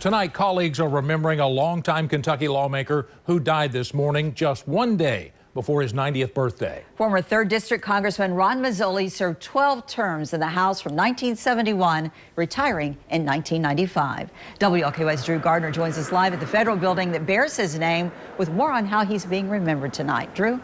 Tonight, colleagues are remembering a longtime Kentucky lawmaker who died this morning just one day before his 90th birthday. Former 3rd District Congressman Ron Mazzoli served 12 terms in the House from 1971, retiring in 1995. WLKY's Drew Gardner joins us live at the federal building that bears his name with more on how he's being remembered tonight. Drew?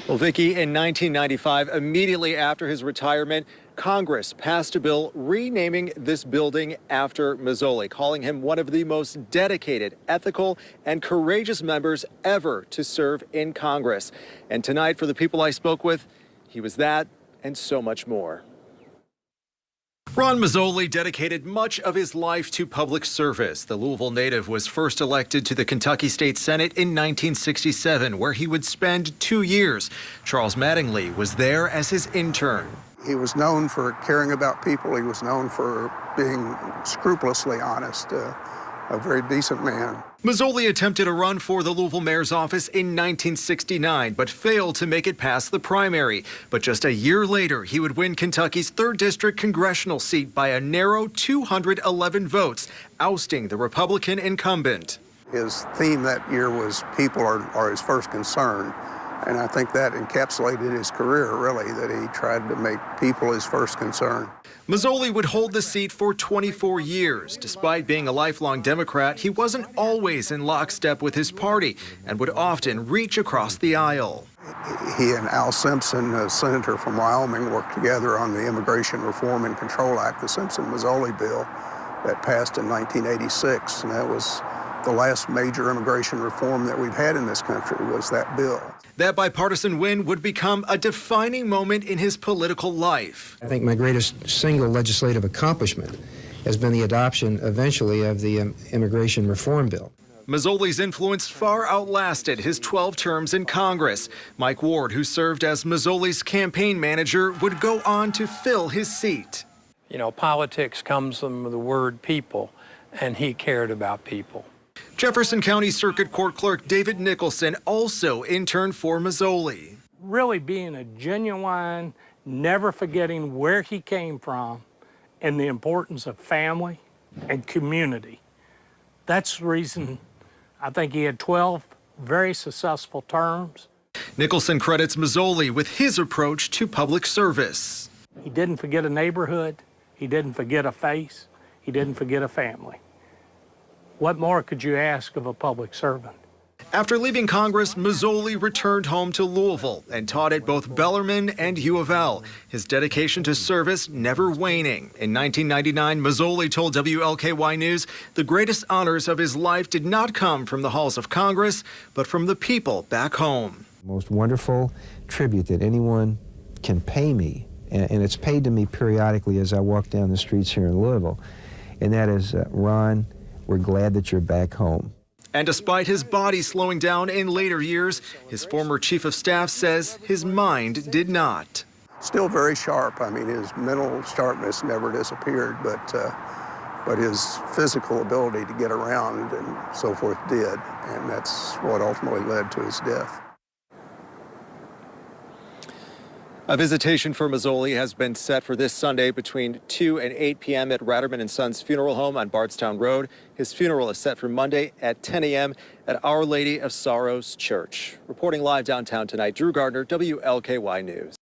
Well, Vicki, in 1995, immediately after his retirement, Congress passed a bill renaming this building after Mazzoli, calling him one of the most dedicated, ethical, and courageous members ever to serve in Congress. And tonight, for the people I spoke with, he was that and so much more. Ron Mazzoli dedicated much of his life to public service. The Louisville native was first elected to the Kentucky State Senate in 1967, where he would spend 2 years. Charles Mattingly was there as his intern. He was known for caring about people. He was known for being scrupulously honest, a very decent man. Mazzoli attempted a run for the Louisville mayor's office in 1969, but failed to make it past the primary. But just a year later, he would win Kentucky's 3rd District congressional seat by a narrow 211 votes, ousting the Republican incumbent. His theme that year was people are his first concern. And I think that encapsulated his career, really, that he tried to make people his first concern. Mazzoli would hold the seat for 24 years. Despite being a lifelong Democrat, he wasn't always in lockstep with his party and would often reach across the aisle. He and Al Simpson, a senator from Wyoming, worked together on the Immigration Reform and Control Act, the Simpson-Mazzoli bill that passed in 1986. And that was the last major immigration reform that we've had in this country, was that bill. That bipartisan win would become a defining moment in his political life. I think my greatest single legislative accomplishment has been the adoption eventually of the immigration reform bill. Mazzoli's influence far outlasted his 12 terms in Congress. Mike Ward, who served as Mazzoli's campaign manager, would go on to fill his seat. You know, politics comes from the word people, and he cared about people. Jefferson County Circuit Court Clerk David Nicholson also interned for Mazzoli. Really being a genuine, never forgetting where he came from and the importance of family and community. That's the reason I think he had 12 very successful terms. Nicholson credits Mazzoli with his approach to public service. He didn't forget a neighborhood. He didn't forget a face. He didn't forget a family. What more could you ask of a public servant? After leaving Congress, Mazzoli returned home to Louisville and taught at both Bellarmine and U of L, his dedication to service never waning. In 1999, Mazzoli told WLKY News the greatest honors of his life did not come from the halls of Congress, but from the people back home. The most wonderful tribute that anyone can pay me, and it's paid to me periodically as I walk down the streets here in Louisville, and that is, Ron, we're glad that you're back home. And despite his body slowing down in later years, his former chief of staff says his mind did not. Still very sharp. I mean, his mental sharpness never disappeared, but his physical ability to get around and so forth did, and that's what ultimately led to his death. A visitation for Mazzoli has been set for this Sunday between 2 and 8 p.m. at Ratterman & Sons Funeral Home on Bardstown Road. His funeral is set for Monday at 10 a.m. at Our Lady of Sorrows Church. Reporting live downtown tonight, Drew Gardner, WLKY News.